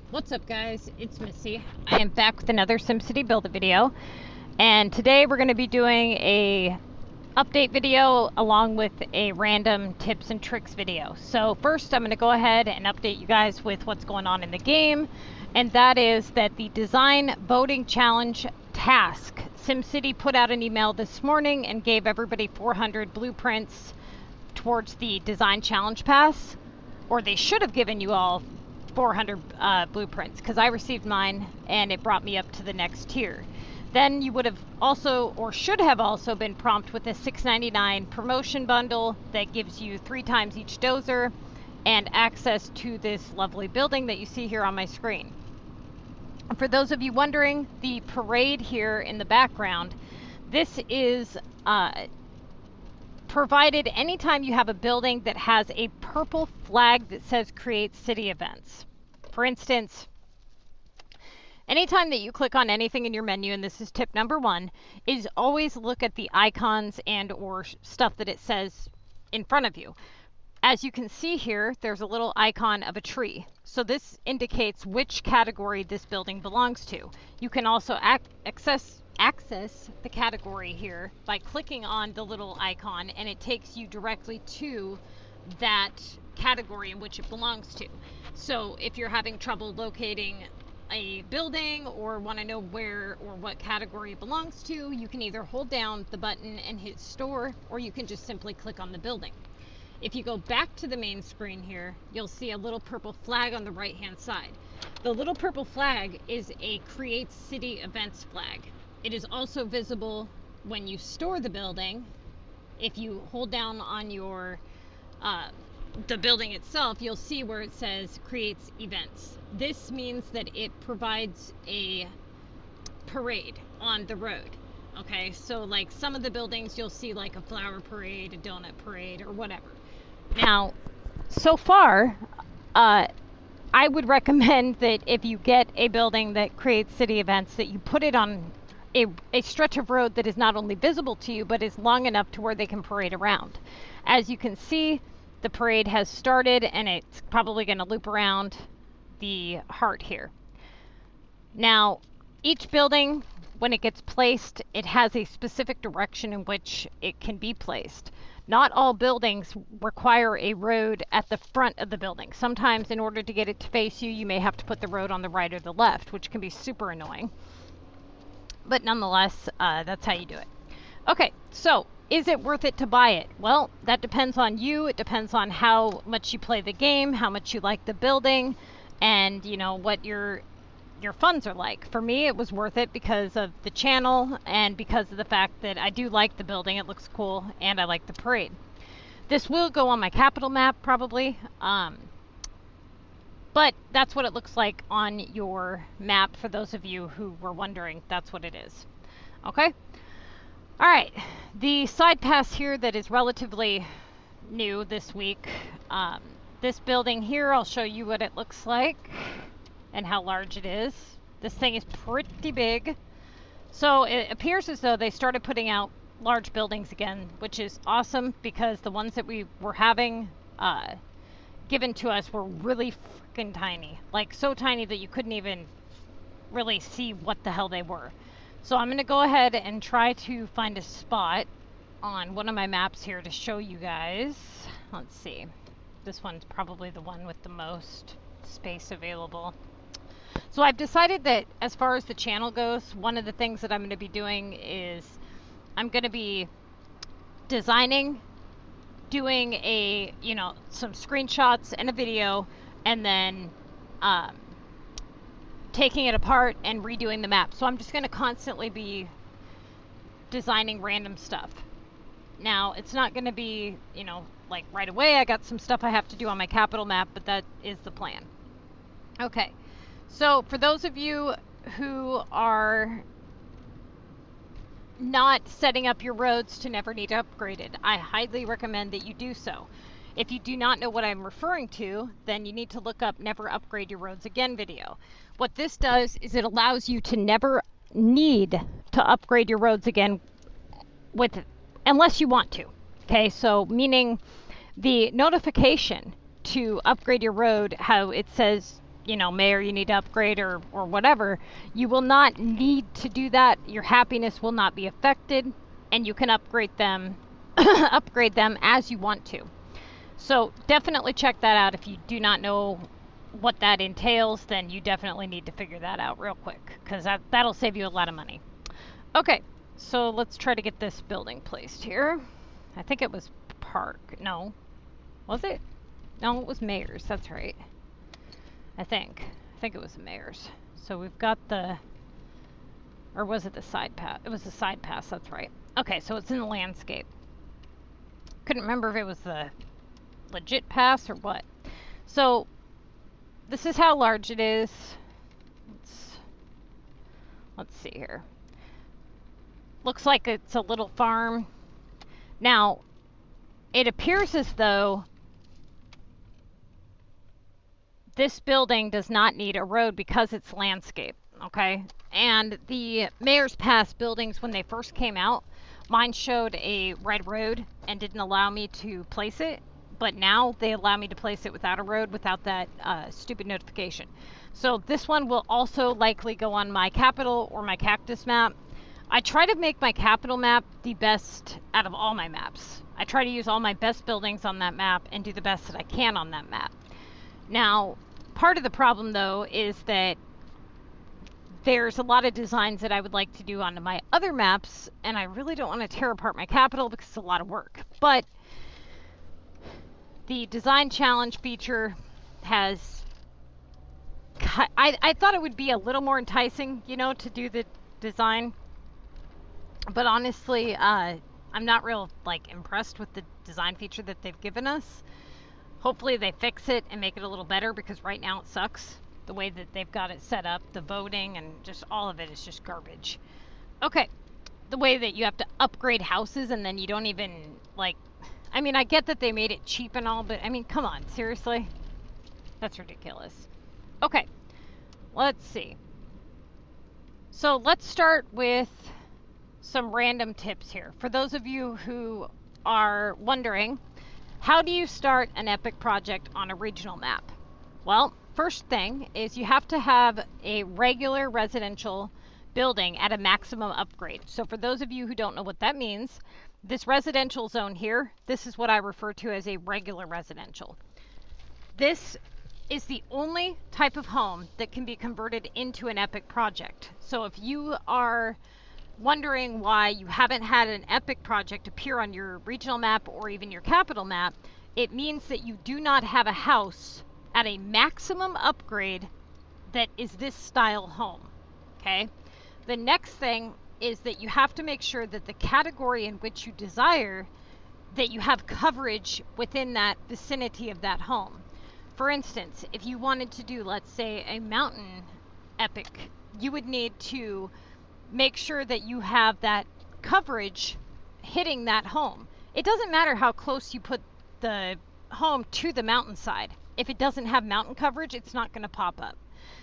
What's up, guys? It's Missy. I am back with another SimCity Buildit video, and today we're going to be doing a update video along with a random tips and tricks video. So first I'm going to go ahead and update you guys with what's going on in the game, and that is that the design voting challenge task, SimCity put out an email this morning and gave everybody 400 blueprints towards the design challenge pass, or they should have given you all 400 blueprints, because I received mine and it brought me up to the next tier. Then you would have also, or should have also, been prompted with a $6.99 promotion bundle that gives you 3 times each dozer and access to this lovely building that you see here on my screen. For those of you wondering, the parade here in the background, this is provided anytime you have a building that has a purple flag that says create city events. For instance, anytime that you click on anything in your menu, and this is tip number 1, is always look at the icons and or stuff that it says in front of you. As you can see here, there's a little icon of a tree. So this indicates which category this building belongs to. You can also access the category here by clicking on the little icon, and it takes you directly to that category in which it belongs to. So if you're having trouble locating a building or want to know where or what category it belongs to, you can either hold down the button and hit store, or you can just simply click on the building. If you go back to the main screen here, you'll see a little purple flag on the right hand side. The little purple flag is a create city events flag. It is also visible when you store the building. If you hold down on your the building itself, you'll see where it says creates events. This means that it provides a parade on the road. Okay, so like some of the buildings you'll see like a flower parade, a donut parade, or whatever. Now, so far, I would recommend that if you get a building that creates city events, that you put it on a stretch of road that is not only visible to you, but is long enough to where they can parade around. As you can see, the parade has started, and it's probably going to loop around the heart here. Now, each building, when it gets placed, it has a specific direction in which it can be placed. Not all buildings require a road at the front of the building. Sometimes in order to get it to face you, you may have to put the road on the right or the left, which can be super annoying. But nonetheless, that's how you do it. Okay, so is it worth it to buy it? Well, that depends on you. It depends on how much you play the game, how much you like the building, and you know what your funds are like. For me, it was worth it because of the channel and because of the fact that I do like the building. It looks cool, and I like the parade. This will go on my capital map probably, but that's what it looks like on your map. For those of you who were wondering, that's what it is. Okay? All right. The side pass here that is relatively new this week. This building here, I'll show you what it looks like and how large it is. This thing is pretty big. So it appears as though they started putting out large buildings again, which is awesome, because the ones that we were having given to us were really freaking tiny. Like so tiny that you couldn't even really see what the hell they were. So I'm going to go ahead and try to find a spot on one of my maps here to show you guys. Let's see. This one's probably the one with the most space available. So I've decided that as far as the channel goes, one of the things that I'm going to be doing is I'm going to be designing, doing a, some screenshots and a video, and then taking it apart and redoing the map. So I'm just going to constantly be designing random stuff. Now, it's not going to be, like right away. I got some stuff I have to do on my capital map, but that is the plan. Okay. So for those of you who are not setting up your roads to never need upgraded, I highly recommend that you do so. If you do not know what I'm referring to, then you need to look up Never Upgrade Your Roads Again video. What this does is it allows you to never need to upgrade your roads again unless you want to. Okay, so meaning the notification to upgrade your road, how it says mayor you need to upgrade or whatever, you will not need to do that. Your happiness will not be affected, and you can upgrade them upgrade them as you want to. So definitely check that out. If you do not know what that entails, then you definitely need to figure that out real quick, because that'll save you a lot of money. Okay, so let's try to get this building placed here. I think it was Park. No. Was it? No, it was Mayor's. That's right. I think it was the Mayor's. So we've got the... Or was it the side pass? It was the side pass. That's right. Okay, so it's in the landscape. Couldn't remember if it was the legit pass or what. So this is how large it is. Let's see here. Looks like it's a little farm. Now, it appears as though this building does not need a road because it's landscape, okay? And the Mayor's Pass buildings, when they first came out, mine showed a red road and didn't allow me to place it, but now they allow me to place it without a road, without that stupid notification. So this one will also likely go on my capital or my cactus map. I try to make my capital map the best out of all my maps. I try to use all my best buildings on that map and do the best that I can on that map. Now, part of the problem though is that there's a lot of designs that I would like to do onto my other maps, and I really don't want to tear apart my capital because it's a lot of work. But the design challenge feature has... I thought it would be a little more enticing, to do the design. But honestly, I'm not real impressed with the design feature that they've given us. Hopefully they fix it and make it a little better, because right now it sucks. The way that they've got it set up, the voting, and just all of it is just garbage. Okay, the way that you have to upgrade houses and then you don't even, I get that they made it cheap and all, but come on, seriously? That's ridiculous. Okay, let's see. So let's start with some random tips here. For those of you who are wondering, how do you start an epic project on a regional map? Well, first thing is you have to have a regular residential building at a maximum upgrade. So for those of you who don't know what that means, this residential zone here, this is what I refer to as a regular residential. This is the only type of home that can be converted into an epic project. So if you are wondering why you haven't had an epic project appear on your regional map or even your capital map, it means that you do not have a house at a maximum upgrade that is this style home. Okay? The next thing is that you have to make sure that the category in which you desire, that you have coverage within that vicinity of that home. For instance, if you wanted to do, let's say, a mountain epic, you would need to make sure that you have that coverage hitting that home. It doesn't matter how close you put the home to the mountainside. If it doesn't have mountain coverage, it's not going to pop up.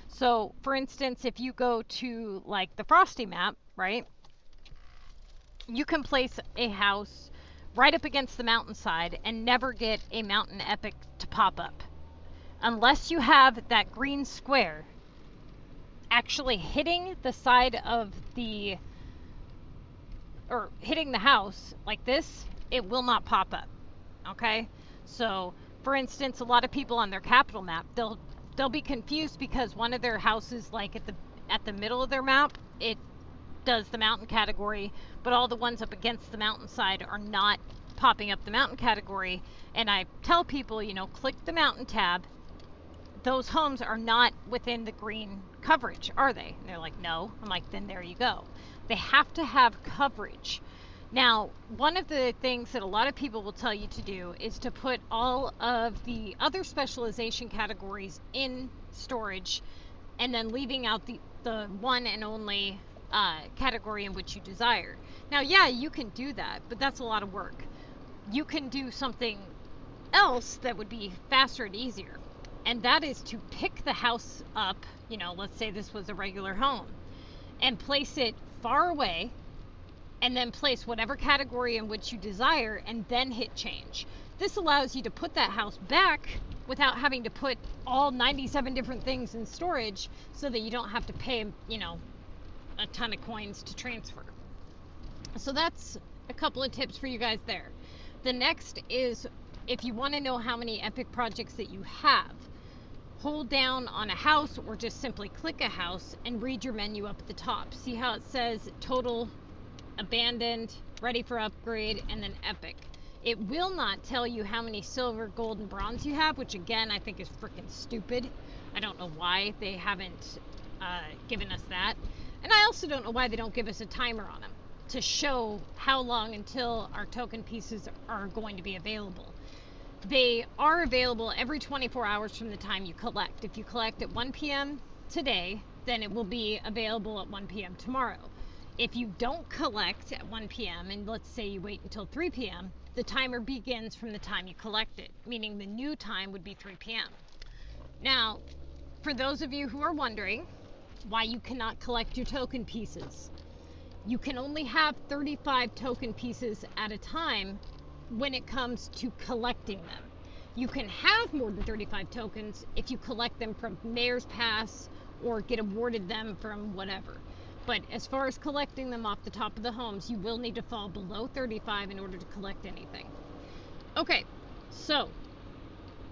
So, for instance, if you go to the Frosty Map, right, you can place a house right up against the mountainside and never get a mountain epic to pop up. Unless you have that green square actually hitting the side of hitting the house like this, it will not pop up. Okay? So, for instance, a lot of people on their capital map, they'll be confused because one of their houses, at the middle of their map, it does the mountain category, but all the ones up against the mountainside are not popping up the mountain category. And I tell people, click the mountain tab. Those homes are not within the green coverage, are they? And they're like, no. I'm like, then there you go. They have to have coverage. Now, one of the things that a lot of people will tell you to do is to put all of the other specialization categories in storage and then leaving out the one and only category in which you desire. Now, yeah, you can do that, but that's a lot of work. You can do something else that would be faster and easier. And that is to pick the house up, let's say this was a regular home, and place it far away, and then place whatever category in which you desire, and then hit change. This allows you to put that house back without having to put all 97 different things in storage so that you don't have to pay, you know, a ton of coins to transfer. So that's a couple of tips for you guys there. The next is, if you want to know how many epic projects that you have, hold down on a house or just simply click a house and read your menu up at the top. See how it says total, abandoned, ready for upgrade, and then epic. It will not tell you how many silver, gold, and bronze you have, which again I think is freaking stupid. I don't know why they haven't given us that. And I also don't know why they don't give us a timer on them to show how long until our token pieces are going to be available. They are available every 24 hours from the time you collect. If you collect at 1 p.m. today, then it will be available at 1 p.m. tomorrow. If you don't collect at 1 p.m. and let's say you wait until 3 p.m., the timer begins from the time you collect it, meaning the new time would be 3 p.m. Now, for those of you who are wondering why you cannot collect your token pieces, you can only have 35 token pieces at a time when it comes to collecting them. You can have more than 35 tokens if you collect them from Mayor's Pass or get awarded them from whatever. But as far as collecting them off the top of the homes, you will need to fall below 35 in order to collect anything. Okay, so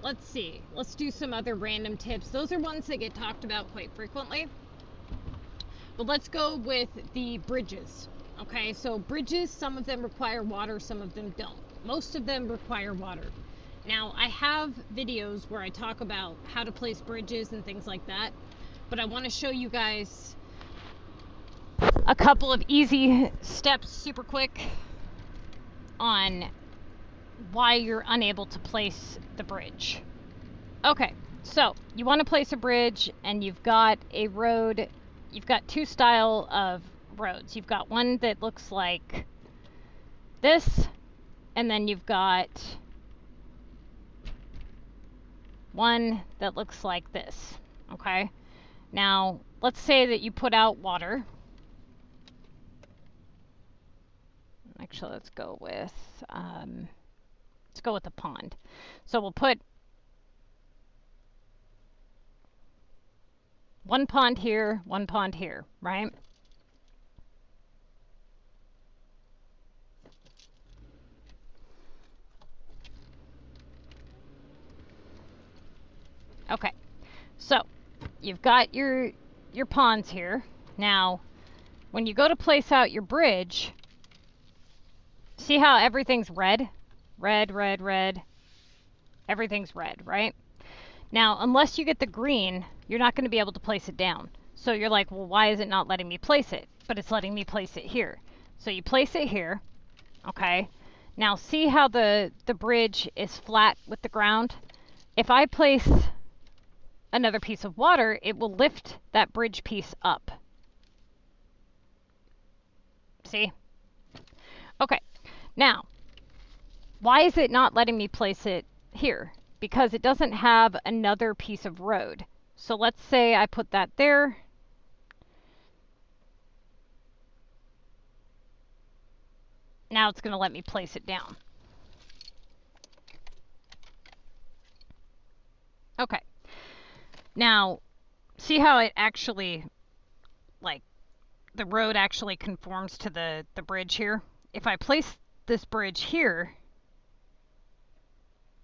let's see. Let's do some other random tips. Those are ones that get talked about quite frequently. But let's go with the bridges. Okay, so bridges, some of them require water, some of them don't. Most of them require water. Now, I have videos where I talk about how to place bridges and things like that, but I want to show you guys a couple of easy steps super quick on why you're unable to place the bridge. Okay, so you want to place a bridge and you've got a road. You've got two style of roads. You've got one that looks like this, and then you've got one that looks like this. Okay, now let's say that you put out water. Actually, let's go with a pond. So we'll put one pond here, right? Okay, so you've got your ponds here. Now, when you go to place out your bridge, see how everything's red? Red, red, red. Everything's red, right? Now, unless you get the green, you're not going to be able to place it down. So you're like, well, why is it not letting me place it? But it's letting me place it here. So you place it here, okay? Now, see how the bridge is flat with the ground? If I place another piece of water, it will lift that bridge piece up. See? Okay. Now, why is it not letting me place it here? Because it doesn't have another piece of road. So let's say I put that there. Now it's going to let me place it down. Okay. Now, see how it actually, like, the road actually conforms to the bridge here? If I place this bridge here,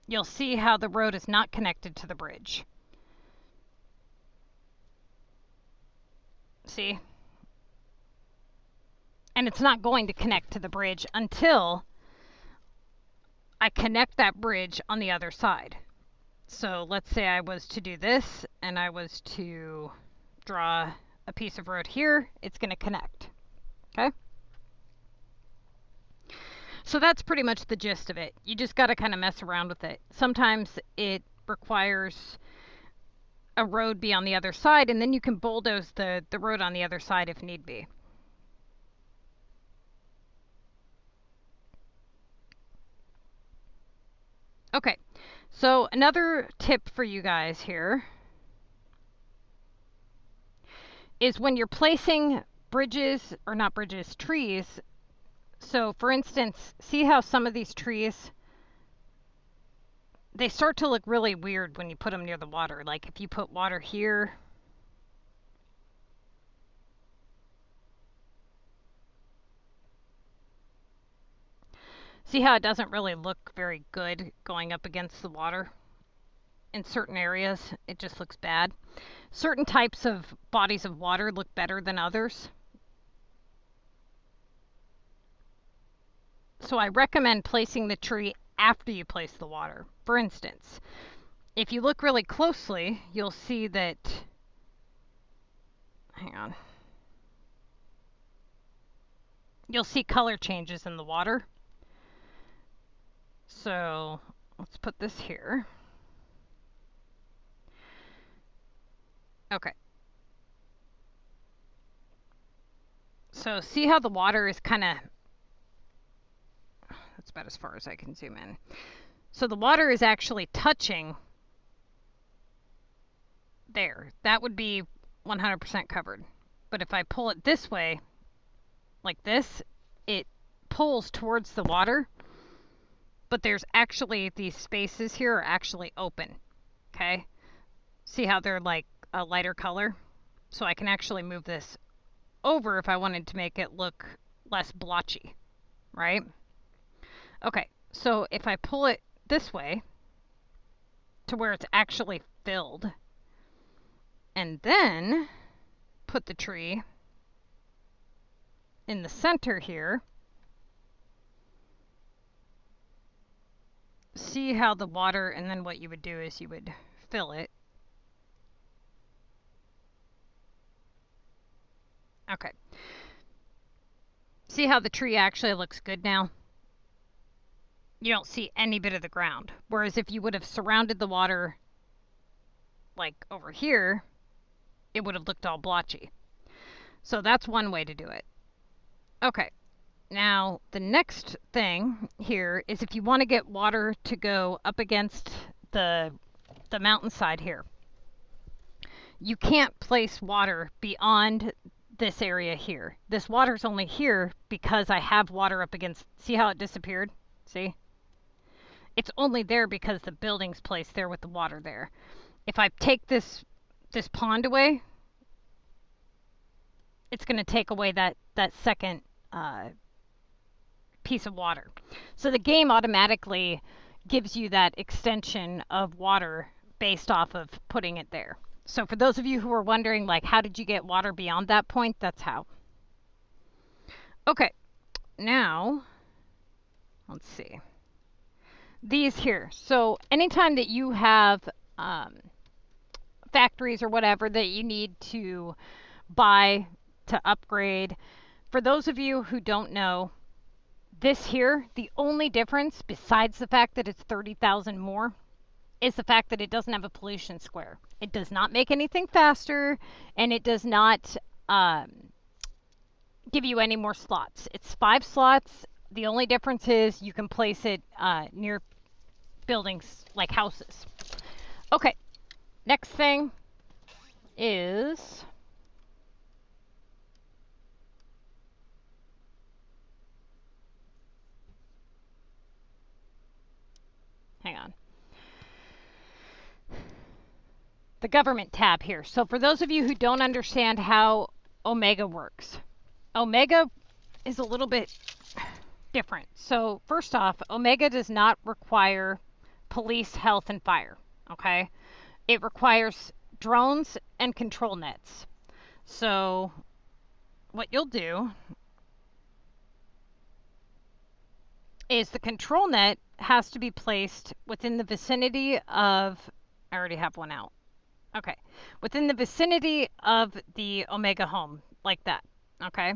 you'll see how the road is not connected to the bridge. See? And it's not going to connect to the bridge until I connect that bridge on the other side. So let's say I was to do this and I was to draw a piece of road here, it's going to connect. Okay? So that's pretty much the gist of it. You just got to kind of mess around with it. Sometimes it requires a road be on the other side, and then you can bulldoze the road on the other side if need be. Okay, so another tip for you guys here is when you're placing bridges, or not bridges, trees. So for instance, see how some of these trees, they start to look really weird when you put them near the water. Like if you put water here, see how it doesn't really look very good going up against the water? In certain areas, it just looks bad. Certain types of bodies of water look better than others. So I recommend placing the tree after you place the water. For instance, if you look really closely, you'll see that, hang on, you'll see color changes in the water. So let's put this here. Okay. So see how the water is kind of, that's about as far as I can zoom in. So the water is actually touching there. That would be 100% covered. But if I pull it this way, like this, it pulls towards the water. But there's actually, these spaces here are actually open. Okay? See how they're like a lighter color? So I can actually move this over if I wanted to make it look less blotchy, right? Okay, so if I pull it this way to where it's actually filled, and then put the tree in the center here, see how the water, and then what you would do is you would fill it. Okay. See how the tree actually looks good now? You don't see any bit of the ground. Whereas if you would have surrounded the water like over here, it would have looked all blotchy. So that's one way to do it. Okay. Now, the next thing here is if you want to get water to go up against the mountainside here, you can't place water beyond this area here. This water's only here because I have water up against, see how it disappeared? See? It's only there because the building's placed there with the water there. If I take this pond away, it's going to take away that second piece of water. So the game automatically gives you that extension of water based off of putting it there. So for those of you who are wondering, like, how did you get water beyond that point? That's how. Okay, now, let's see. These here. So anytime that you have factories or whatever that you need to buy to upgrade, for those of you who don't know, this here, the only difference besides the fact that it's 30,000 more is the fact that it doesn't have a pollution square. It does not make anything faster, and it does not give you any more slots. It's 5 slots. The only difference is you can place it near buildings like houses. Okay, next thing is hang on. The government tab here. So for those of you who don't understand how Omega works, Omega is a little bit different. So first off, Omega does not require police, health, and fire. Okay? It requires drones and control nets. So what you'll do is the control net has to be placed within the vicinity of, I already have one out. Okay, within the vicinity of the Omega home, like that, okay?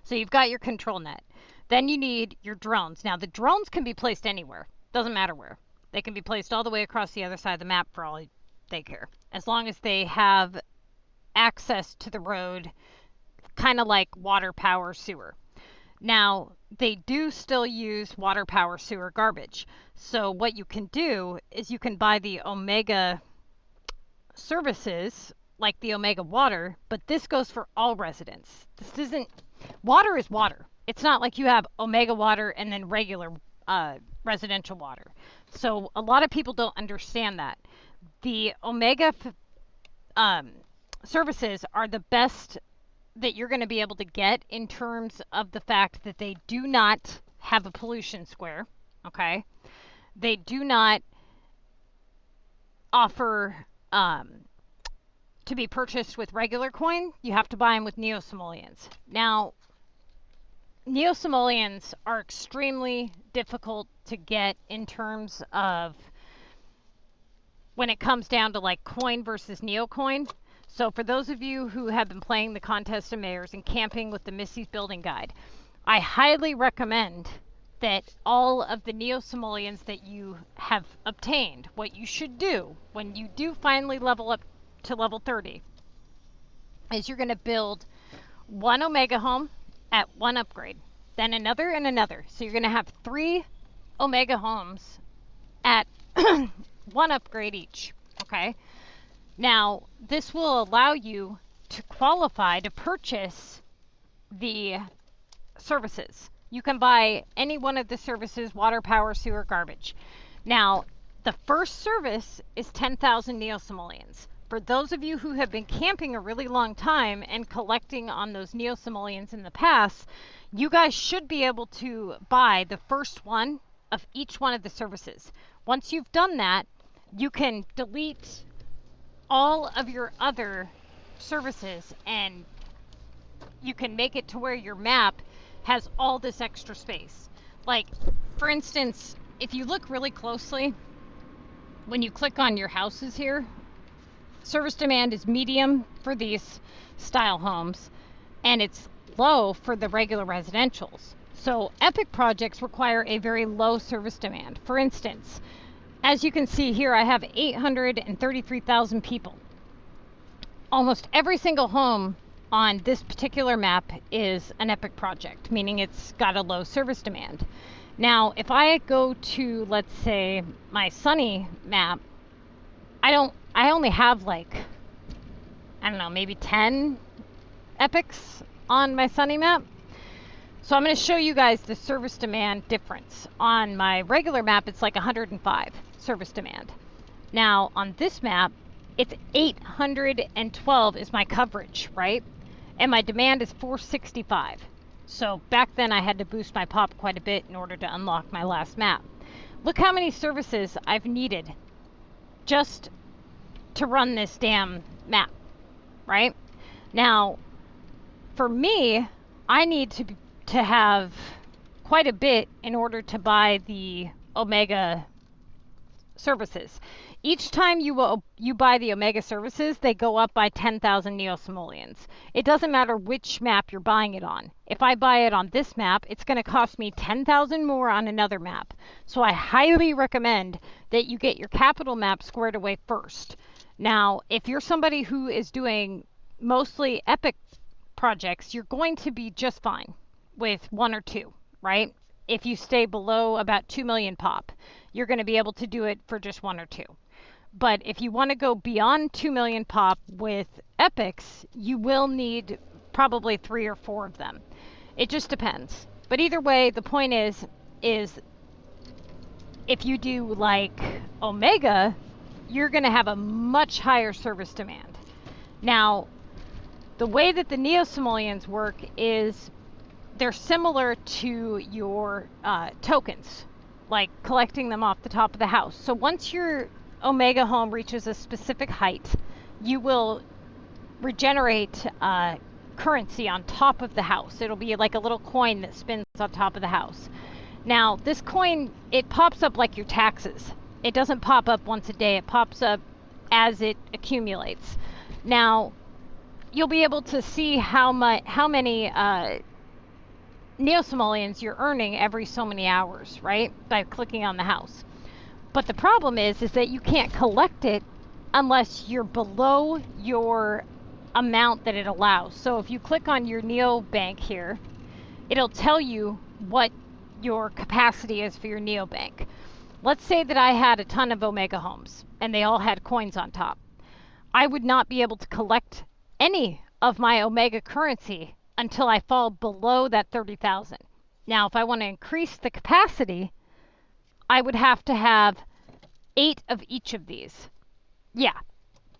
So you've got your control net. Then you need your drones. Now the drones can be placed anywhere, doesn't matter where. They can be placed all the way across the other side of the map for all they care, as long as they have access to the road, kind of like water, power, sewer. Now, they do still use water, power, sewer, garbage. So what you can do is you can buy the Omega services, like the Omega water, but this goes for all residents. This isn't, water is water. It's not like you have Omega water and then regular residential water. So a lot of people don't understand that. The Omega services are the best that you're going to be able to get in terms of the fact that they do not have a pollution square, okay? They do not offer to be purchased with regular coin. You have to buy them with NeoSamoans. Now, NeoSamoans are extremely difficult to get in terms of when it comes down to like coin versus neocoin. So for those of you who have been playing the Contest of Mayors and camping with the Missy's Building Guide, I highly recommend that all of the NeoSamoans that you have obtained, what you should do when you do finally level up to level 30, is you're going to build one Omega home at one upgrade, then another and another. So you're going to have 3 Omega homes at one upgrade each, okay? Now, this will allow you to qualify to purchase the services. You can buy any one of the services, water, power, sewer, garbage. Now, the first service is 10,000 NeoSamoans. For those of you who have been camping a really long time and collecting on those NeoSamoans in the past, you guys should be able to buy the first one of each one of the services. Once you've done that, you can delete all of your other services and you can make it to where your map has all this extra space. Like, for instance, if you look really closely, when you click on your houses here, service demand is medium for these style homes and it's low for the regular residentials. So epic projects require a very low service demand. For instance, as you can see here, I have 833,000 people. Almost every single home on this particular map is an epic project, meaning it's got a low service demand. Now, if I go to, let's say, my Sunny map, I only have like, I don't know, maybe 10 epics on my Sunny map. So I'm going to show you guys the service demand difference. On my regular map, it's like 105 service demand. Now, on this map, it's 812 is my coverage, right? And my demand is 465. So back then I had to boost my pop quite a bit in order to unlock my last map. Look how many services I've needed just to run this damn map, right? Now, for me, I need to have quite a bit in order to buy the Omega services. Each time you buy the Omega services, they go up by 10,000 NeoSamoans. It doesn't matter which map you're buying it on. If I buy it on this map, it's going to cost me 10,000 more on another map. So I highly recommend that you get your capital map squared away first. Now, if you're somebody who is doing mostly epic projects, you're going to be just fine with 1 or 2, right? If you stay below about 2 million pop, you're going to be able to do it for just 1 or 2. But if you want to go beyond 2 million pop with epics, you will need probably 3 or 4 of them. It just depends. But either way, the point is if you do like Omega, you're going to have a much higher service demand. Now, the way that the NeoSamoans work is they're similar to your tokens, like collecting them off the top of the house. So once your Omega home reaches a specific height, you will regenerate currency on top of the house. It'll be like a little coin that spins on top of the house. Now, this coin, it pops up like your taxes. It doesn't pop up once a day. It pops up as it accumulates. Now, you'll be able to see how many NeoSamoans you're earning every so many hours, right? By clicking on the house. But the problem is that you can't collect it unless you're below your amount that it allows. So if you click on your NeoBank here, it'll tell you what your capacity is for your NeoBank. Let's say that I had a ton of Omega homes and they all had coins on top. I would not be able to collect any of my Omega currency until I fall below that 30,000. Now, if I want to increase the capacity I would have to have 8 of each of these. Yeah,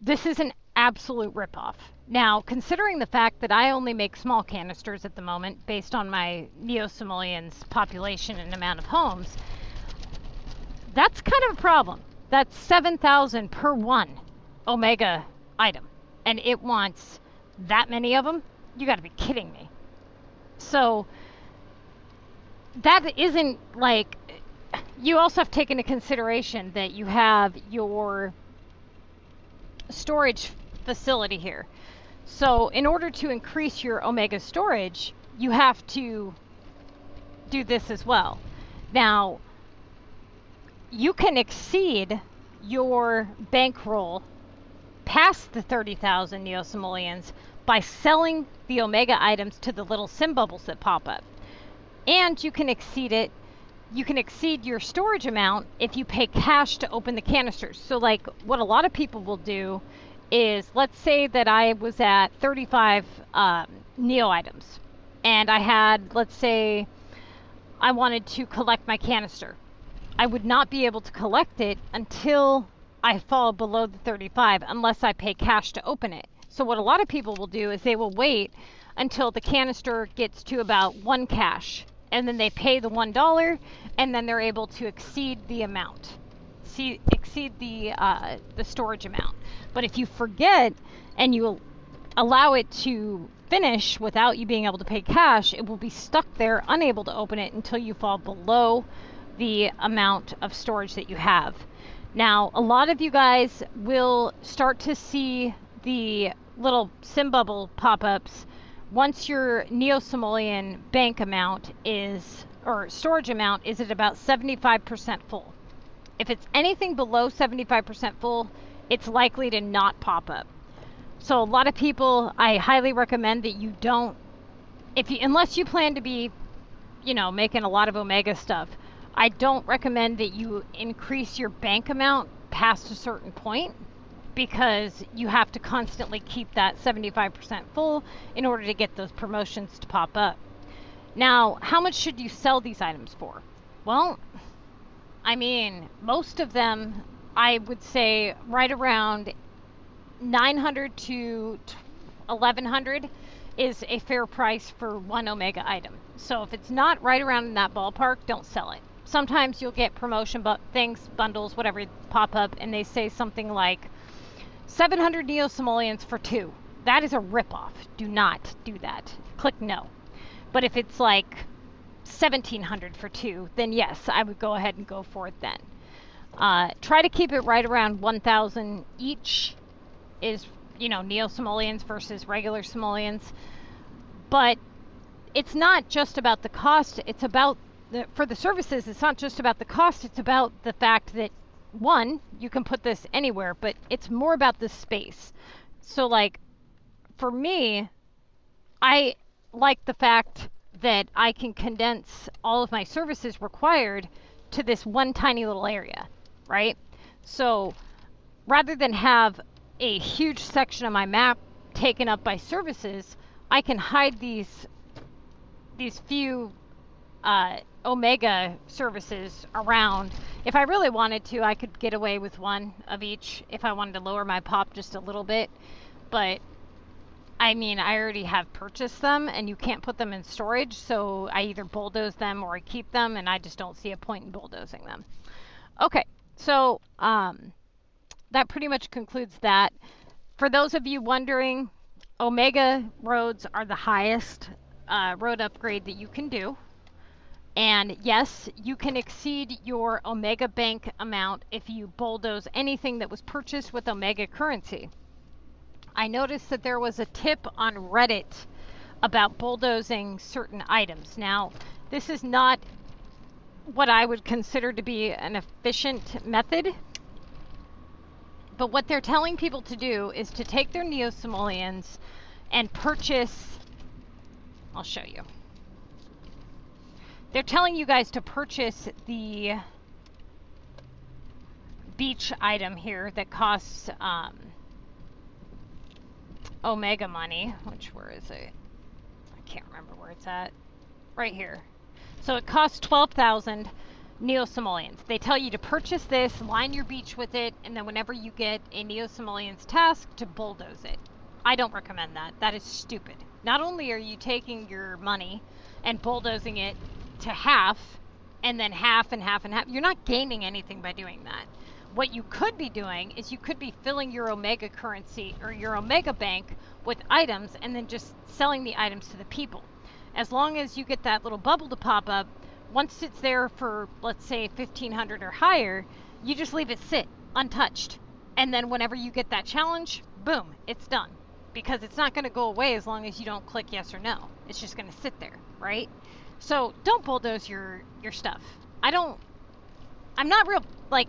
this is an absolute ripoff. Now, considering the fact that I only make small canisters at the moment, based on my NeoSamoans population and amount of homes, that's kind of a problem. That's 7,000 per one Omega item, and it wants that many of them? You gotta be kidding me. So, that isn't like... You also have to take into consideration that you have your storage facility here. So in order to increase your Omega storage, you have to do this as well. Now, you can exceed your bankroll past the 30,000 NeoSamoans by selling the Omega items to the little sim bubbles that pop up. And you can exceed it. You can exceed your storage amount if you pay cash to open the canisters. So like what a lot of people will do is, let's say that I was at 35 Neo items and I had, let's say I wanted to collect my canister. I would not be able to collect it until I fall below the 35 unless I pay cash to open it. So what a lot of people will do is they will wait until the canister gets to about 1 cash, and then they pay the $1, and then they're able to exceed the amount, exceed the storage amount. But if you forget and you allow it to finish without you being able to pay cash, it will be stuck there, unable to open it until you fall below the amount of storage that you have. Now, a lot of you guys will start to see the little sim bubble pop-ups once your NeoSamoan bank amount is, or storage amount is at about 75% full. If it's anything below 75% full, it's likely to not pop up. So a lot of people, I highly recommend that you don't, unless you plan to be, making a lot of Omega stuff, I don't recommend that you increase your bank amount past a certain point, because you have to constantly keep that 75% full in order to get those promotions to pop up. Now, how much should you sell these items for? Well, I mean, most of them, I would say right around 900 to 1100 is a fair price for one Omega item. So if it's not right around in that ballpark, don't sell it. Sometimes you'll get promotion things, bundles, whatever pop up, and they say something like 700 NeoSamoans for 2. That is a ripoff. Do not do that. Click no. But if it's like 1700 for 2, then yes, I would go ahead and go for it then. Try to keep it right around 1000 each is, NeoSamoans versus regular Samoans. But it's not just about the cost. It's about, for the services, it's not just about the cost. It's about the fact that, one, you can put this anywhere, but it's more about the space. So like, for me, I like the fact that I can condense all of my services required to this one tiny little area, right? So rather than have a huge section of my map taken up by services, I can hide these few Omega services around. If I really wanted to, I could get away with one of each if I wanted to lower my pop just a little bit. But I mean, I already have purchased them and you can't put them in storage, so I either bulldoze them or I keep them, and I just don't see a point in bulldozing them. Okay, so that pretty much concludes that. For those of you wondering, Omega roads are the highest road upgrade that you can do. And yes, you can exceed your Omega bank amount if you bulldoze anything that was purchased with Omega currency. I noticed that there was a tip on Reddit about bulldozing certain items. Now, this is not what I would consider to be an efficient method, but what they're telling people to do is to take their NeoSamoans and purchase, I'll show you. They're telling you guys to purchase the beach item here that costs Omega money, where is it? I can't remember where it's at. Right here. So it costs 12,000 NeoSamoans. They tell you to purchase this, line your beach with it, and then whenever you get a NeoSamoans task, to bulldoze it. I don't recommend that. That is stupid. Not only are you taking your money and bulldozing it to half, and then half and half and half, you're not gaining anything by doing that. What you could be doing is you could be filling your Omega currency or your Omega bank with items and then just selling the items to the people. As long as you get that little bubble to pop up, once it's there for, let's say, 1,500 or higher, you just leave it sit untouched. And then whenever you get that challenge, boom, it's done. Because it's not going to go away as long as you don't click yes or no. It's just going to sit there, right? So don't bulldoze your stuff. I'm not real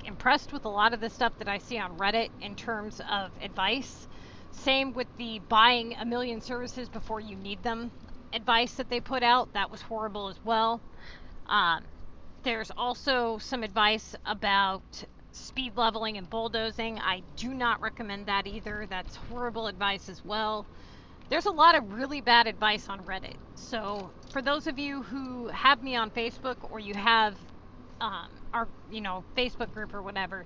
impressed with a lot of the stuff that I see on Reddit in terms of advice. Same with the buying a million services before you need them advice that they put out. That was horrible as well. There's also some advice about speed leveling and bulldozing. I do not recommend that either. That's horrible advice as well. There's a lot of really bad advice on Reddit. So for those of you who have me on Facebook or you have our Facebook group or whatever,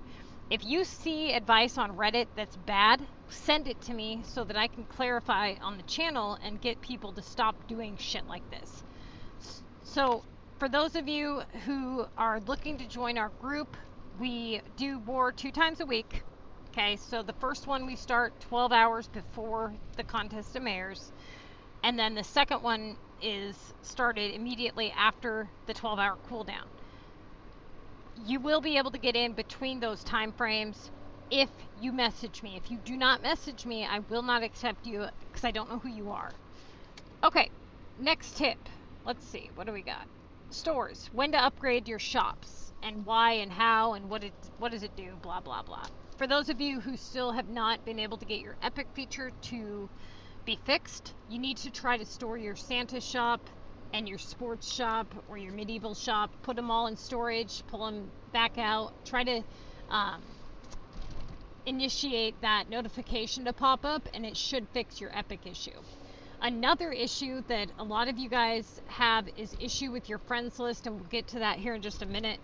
if you see advice on Reddit that's bad, send it to me so that I can clarify on the channel and get people to stop doing shit like this. So for those of you who are looking to join our group, we do war 2 times a week. Okay, so the first one we start 12 hours before the contest of mayors, and then the second one is started immediately after the 12-hour cooldown. You will be able to get in between those time frames if you message me. If you do not message me, I will not accept you because I don't know who you are. Okay, next tip. Let's see, what do we got? Stores. When to upgrade your shops and why and how and what does it do, blah, blah, blah. For those of you who still have not been able to get your epic feature to be fixed, you need to try to store your Santa shop and your sports shop or your medieval shop. Put them all in storage, pull them back out. Try to initiate that notification to pop up, and it should fix your epic issue. Another issue that a lot of you guys have is issue with your friends list, and we'll get to that here in just a minute.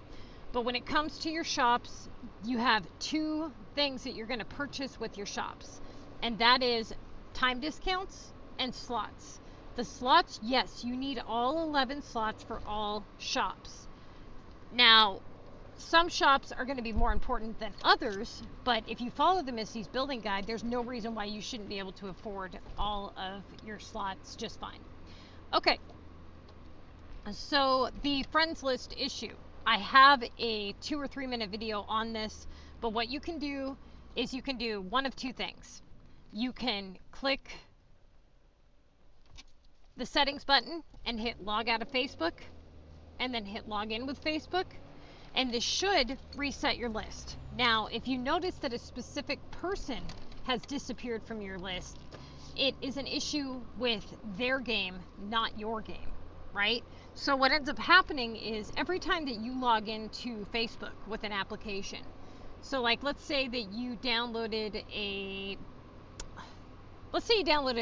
But when it comes to your shops, you have 2 things that you're going to purchase with your shops, and that is time discounts and slots. The slots, yes, you need all 11 slots for all shops. Now, some shops are going to be more important than others, but if you follow the Missy's Building Guide, there's no reason why you shouldn't be able to afford all of your slots just fine. Okay, so the friends list issue. I have a 2 or 3 minute video on this, but what you can do is you can do one of 2 things. You can click the settings button and hit log out of Facebook, and then hit log in with Facebook, and this should reset your list. Now, if you notice that a specific person has disappeared from your list, it is an issue with their game, not your game, right? So what ends up happening is every time that you log into Facebook with an application, so let's say that you downloaded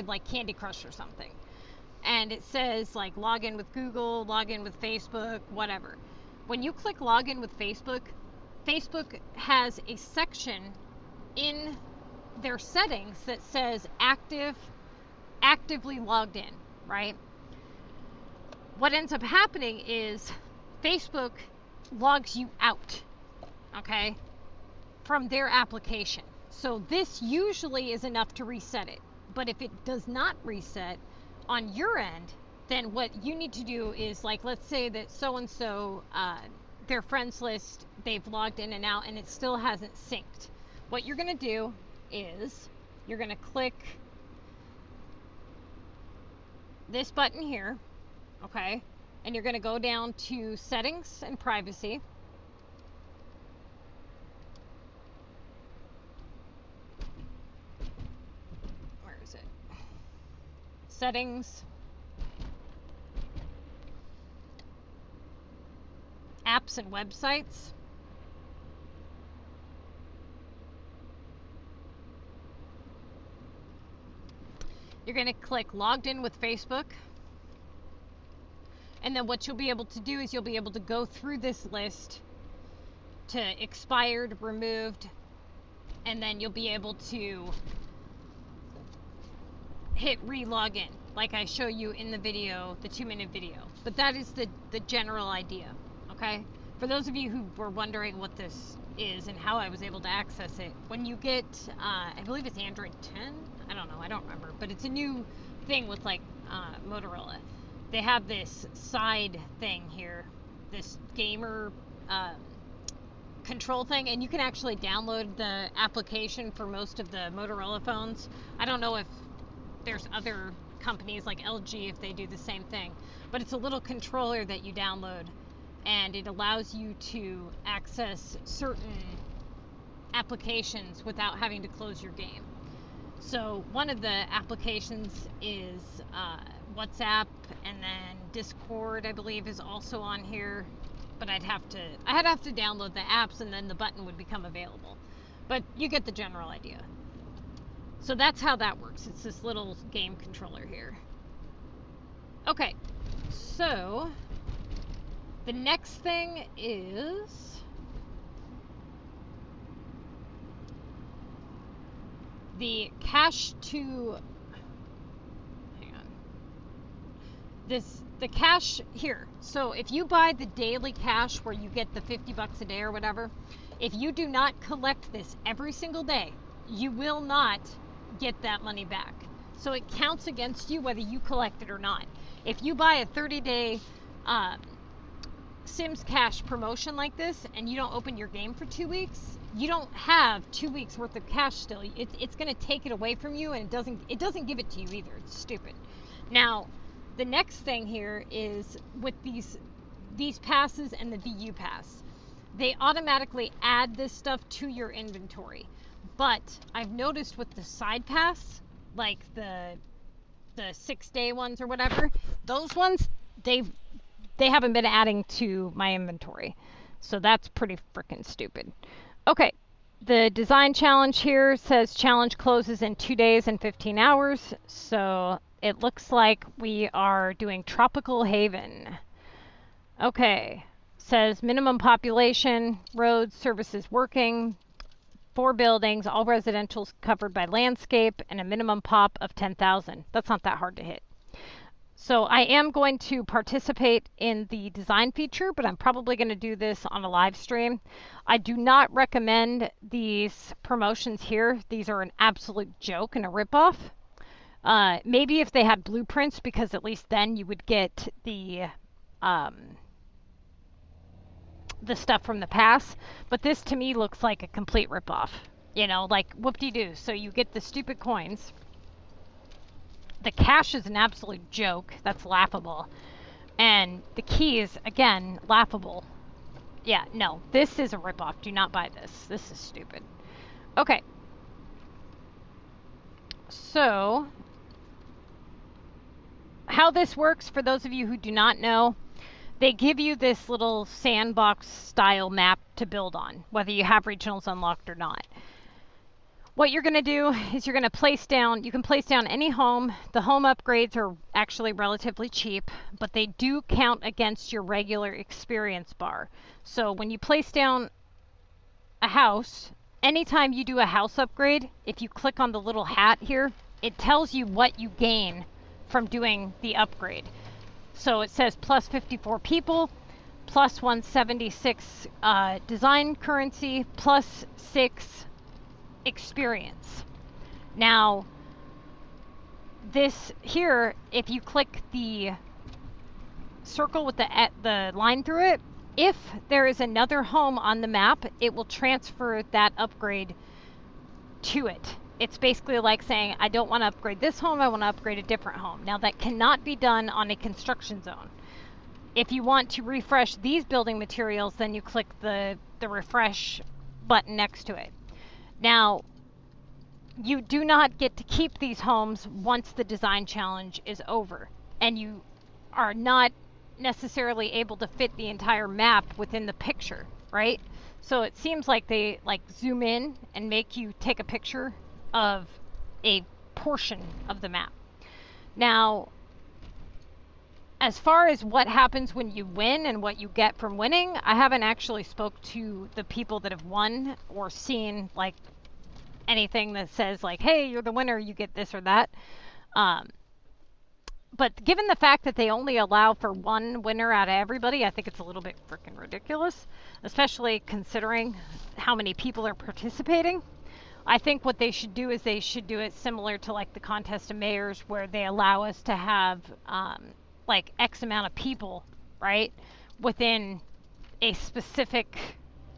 like Candy Crush or something, and it says log in with Google, log in with Facebook, whatever. When you click log in with Facebook, Facebook has a section in their settings that says actively logged in, right? What ends up happening is Facebook logs you out, okay, from their application. So this usually is enough to reset it. But if it does not reset on your end, then what you need to do is let's say that so-and-so, their friends list, they've logged in and out and it still hasn't synced. What you're going to do is you're going to click this button here, okay, and you're going to go down to settings and privacy. Where is it? Settings, apps and websites. You're going to click logged in with Facebook. And then what you'll be able to do is you'll be able to go through this list to expired, removed, and then you'll be able to hit re-log in, like I show you in the video, the 2-minute video. But that is the general idea, okay? For those of you who were wondering what this is and how I was able to access it, when you get, I believe it's Android 10? I don't know, I don't remember, but it's a new thing with like Motorola. They have this side thing here, this gamer control thing, and you can actually download the application for most of the Motorola phones. I don't know if there's other companies like LG if they do the same thing, but it's a little controller that you download, and it allows you to access certain applications without having to close your game. So one of the applications is WhatsApp, and then Discord, I believe, is also on here. But I'd have to download the apps, and then the button would become available. But you get the general idea. So that's how that works. It's this little game controller here. Okay, so the next thing is the cash to, hang on, the cash here. So if you buy the daily cash where you get the $50 a day or whatever, if you do not collect this every single day, you will not get that money back. So it counts against you whether you collect it or not. If you buy a 30-day Sims Cash promotion like this and you don't open your game for 2 weeks, you don't have 2 weeks worth of cash still. It's going to take it away from you, and it doesn't give it to you either. It's stupid. Now, the next thing here is with these passes and the VU pass, they automatically add this stuff to your inventory. But I've noticed with the side pass, like the 6-day ones or whatever, those ones they haven't been adding to my inventory. So that's pretty freaking stupid. Okay, the design challenge here says challenge closes in 2 days and 15 hours. So it looks like we are doing Tropical Haven. Okay, says minimum population, roads, services working, 4 buildings, all residentials covered by landscape, and a minimum pop of 10,000. That's not that hard to hit. So I am going to participate in the design feature, but I'm probably going to do this on a live stream. I do not recommend these promotions here. These are an absolute joke and a ripoff. Maybe if they had blueprints, because at least then you would get the stuff from the pass. But this to me looks like a complete ripoff. You know, like whoop-de-doo. So you get the stupid coins. The cash is an absolute joke. That's laughable. And the keys, again, laughable. Yeah, no, this is a ripoff. Do not buy this. This is stupid. Okay. So, how this works, for those of you who do not know, they give you this little sandbox style map to build on, whether you have regionals unlocked or not. What you're going to do is you're going to place down, you can place down any home. The home upgrades are actually relatively cheap, but they do count against your regular experience bar. So when you place down a house, anytime you do a house upgrade, if you click on the little hat here, it tells you what you gain from doing the upgrade. So it says plus 54 people, plus 176 design currency, plus 6 experience. Now, this here, if you click the circle with the line through it, if there is another home on the map, it will transfer that upgrade to it. It's basically like saying, I don't want to upgrade this home, I want to upgrade a different home. Now, that cannot be done on a construction zone. If you want to refresh these building materials, then you click the refresh button next to it. Now, you do not get to keep these homes once the design challenge is over, and you are not necessarily able to fit the entire map within the picture, right? So it seems like they like zoom in and make you take a picture of a portion of the map. Now, as far as what happens when you win and what you get from winning, I haven't actually spoke to the people that have won or seen like anything that says like, hey, you're the winner, you get this or that. But given the fact that they only allow for one winner out of everybody, I think it's a little bit freaking ridiculous, especially considering how many people are participating. I think what they should do is they should do it similar to like the contest of mayors, where they allow us to have like X amount of people, right, within a specific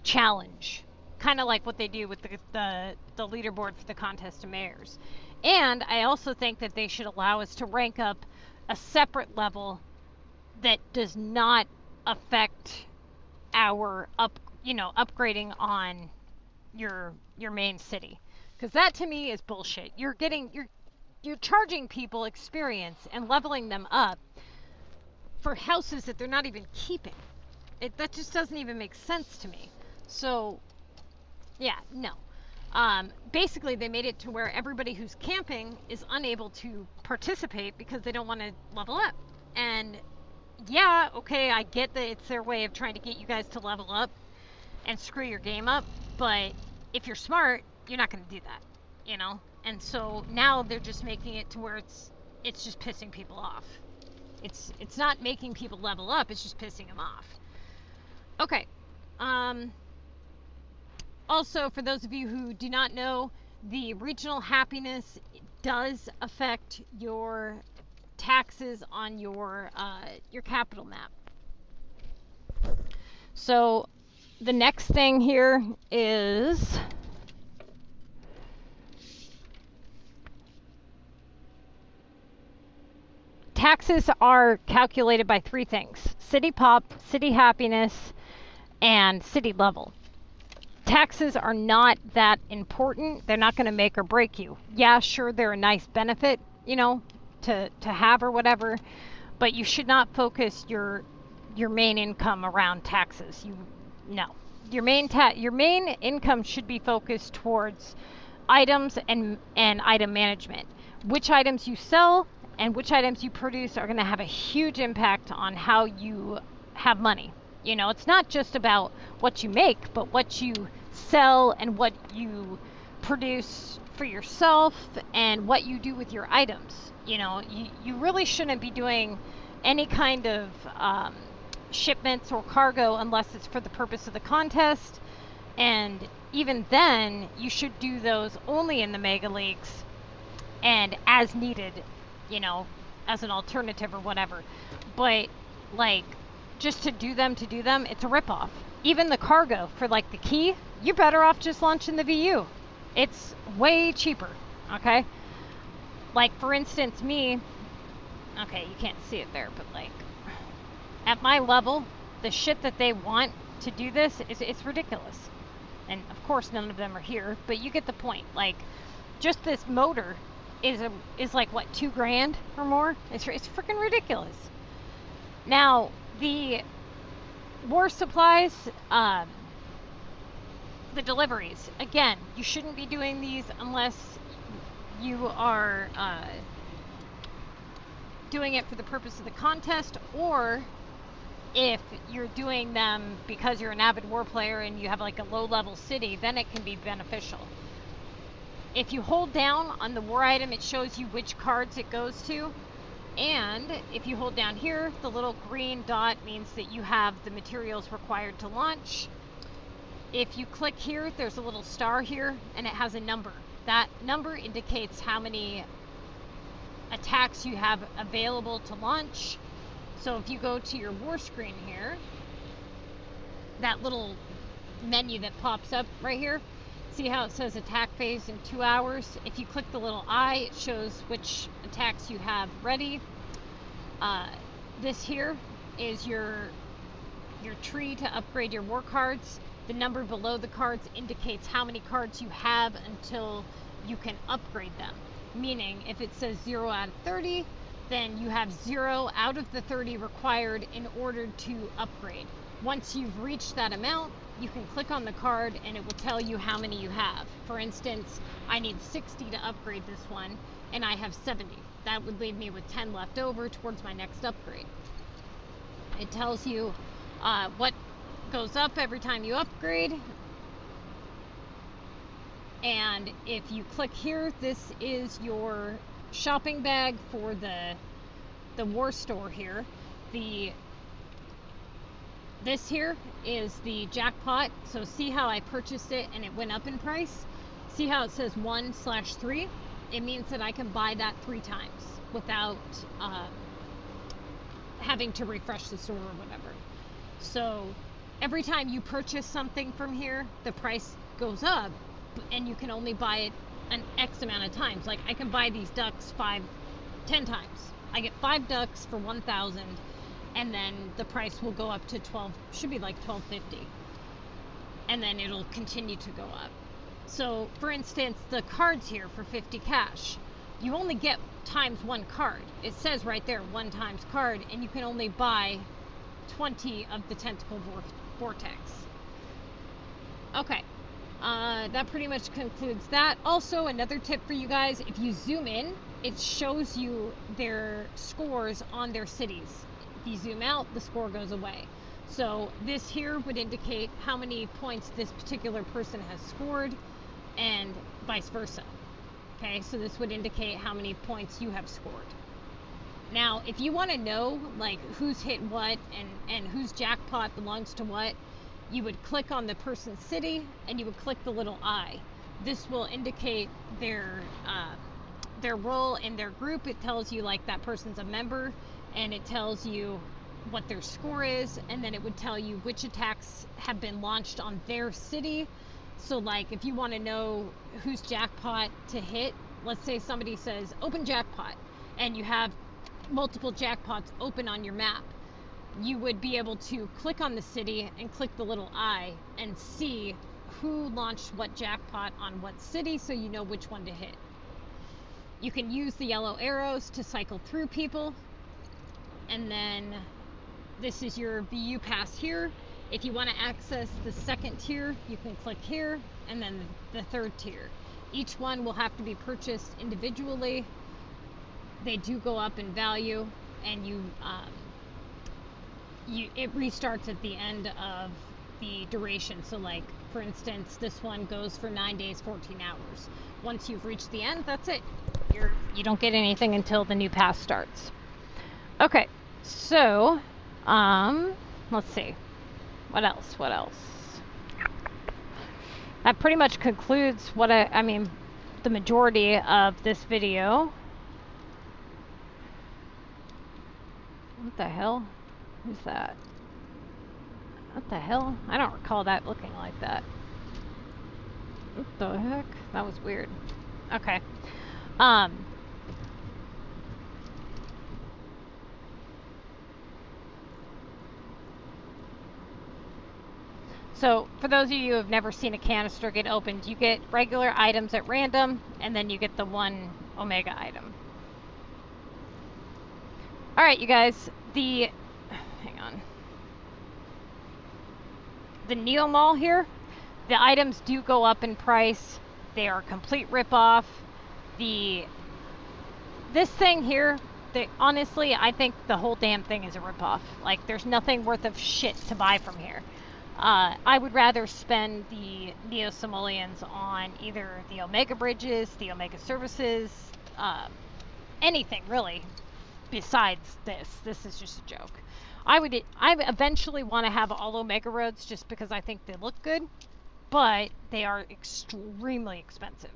challenge, kind of like what they do with the leaderboard for the contest of mayors. And I also think that they should allow us to rank up a separate level that does not affect our upgrading on your main city, because that to me is bullshit. You're charging people experience and leveling them up for houses that they're not even keeping. That just doesn't even make sense to me. So yeah, no. Basically, they made it to where everybody who's camping is unable to participate because they don't want to level up. And yeah, okay, I get that it's their way of trying to get you guys to level up and screw your game up, but if you're smart, you're not going to do that, you know? And so now they're just making it to where it's just pissing people off. It's not making people level up, it's just pissing them off. Okay. Also, for those of you who do not know, the regional happiness does affect your taxes on your capital map. So the next thing here is taxes are calculated by three things: city pop, city happiness, and city level. Taxes are not that important. They're not going to make or break you. Yeah, sure, they're a nice benefit, you know, to have or whatever, but you should not focus your main income around taxes. Your main income should be focused towards items and item management. Which items you sell and which items you produce are going to have a huge impact on how you have money. You know, it's not just about what you make, but what you sell and what you produce for yourself and what you do with your items. You know, you really shouldn't be doing any kind of shipments or cargo unless it's for the purpose of the contest. And even then, you should do those only in the mega leagues and as needed, you know, as an alternative or whatever. But like, just to do them, it's a ripoff. Even the cargo for like the key, you're better off just launching the VU. It's way cheaper, okay? Like for instance, me, okay, you can't see it there, but like at my level, the shit that they want to do this it's ridiculous. And of course none of them are here, but you get the point. Like just this motor is like what, $2,000 or more? It's freaking ridiculous. Now, the war supplies, the deliveries, again, you shouldn't be doing these unless you are doing it for the purpose of the contest, or if you're doing them because you're an avid war player and you have like a low level city, then it can be beneficial. If you hold down on the war item, it shows you which cards it goes to. And if you hold down here, the little green dot means that you have the materials required to launch. If you click here, there's a little star here, and it has a number. That number indicates how many attacks you have available to launch. So if you go to your war screen here, that little menu that pops up right here, see how it says attack phase in 2 hours? If you click the little eye, it shows which attacks you have ready. This here is your tree to upgrade your war cards. The number below the cards indicates how many cards you have until you can upgrade them. Meaning, if it says 0 out of 30, then you have 0 out of the 30 required in order to upgrade. Once you've reached that amount, you can click on the card and it will tell you how many you have. For instance, I need 60 to upgrade this one, and I have 70. That would leave me with 10 left over towards my next upgrade. It tells you what goes up every time you upgrade. And if you click here, this is your shopping bag for the war store here. This here is the jackpot. So see how I purchased it and it went up in price? See how it says 1/3? It means that I can buy that 3 times without having to refresh the store or whatever. So every time you purchase something from here, the price goes up, and you can only buy it an X amount of times. Like I can buy these ducks 10 times. I get 5 ducks for 1,000, and then the price will go up to 12, should be like $12.50, and then it'll continue to go up. So for instance, the cards here for 50 cash, you only get times 1 card. It says right there 1 times card, and you can only buy 20 of the tentacle vortex. Okay, that pretty much concludes that. Also, another tip for you guys, if you zoom in, it shows you their scores on their cities. If you zoom out, the score goes away. So this here would indicate how many points this particular person has scored, and vice versa. Okay, so this would indicate how many points you have scored. Now, if you want to know like who's hit what and whose jackpot belongs to what, you would click on the person's city and you would click the little I. This will indicate their role in their group. It tells you like that person's a member, and it tells you what their score is, and then it would tell you which attacks have been launched on their city. So like if you want to know whose jackpot to hit, let's say somebody says open jackpot, and you have multiple jackpots open on your map, you would be able to click on the city and click the little I and see who launched what jackpot on what city, so you know which one to hit. You can use the yellow arrows to cycle through people, and then this is your VU pass here. If you want to access the 2nd tier, you can click here, and then the 3rd tier. Each one will have to be purchased individually. They do go up in value, and it restarts at the end of the duration. So like for instance, this one goes for 9 days, 14 hours. Once you've reached the end, that's it. You don't get anything until the new pass starts. Okay, so let's see. What else? That pretty much concludes what I mean, the majority of this video. What the hell? Who's that? What the hell? I don't recall that looking like that. What the heck? That was weird. Okay. So, for those of you who have never seen a canister get opened, you get regular items at random, and then you get the 1 Omega item. Alright, you guys, hang on. The Neo Mall here, the items do go up in price. They are a complete ripoff. This thing here, honestly, I think the whole damn thing is a ripoff. Like, there's nothing worth of shit to buy from here. I would rather spend the NeoSamoans on either the Omega bridges, the Omega services, anything really besides this. This is just a joke. I eventually want to have all Omega roads just because I think they look good, but they are extremely expensive.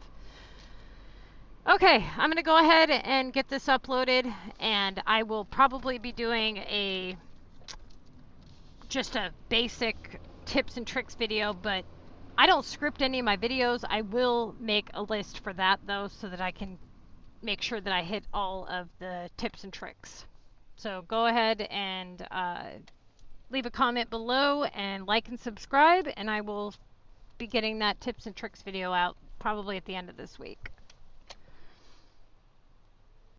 Okay, I'm going to go ahead and get this uploaded, and I will probably be doing just a basic tips and tricks video, but I don't script any of my videos. I will make a list for that though, so that I can make sure that I hit all of the tips and tricks. So go ahead and leave a comment below and like and subscribe, and I will be getting that tips and tricks video out probably at the end of this week.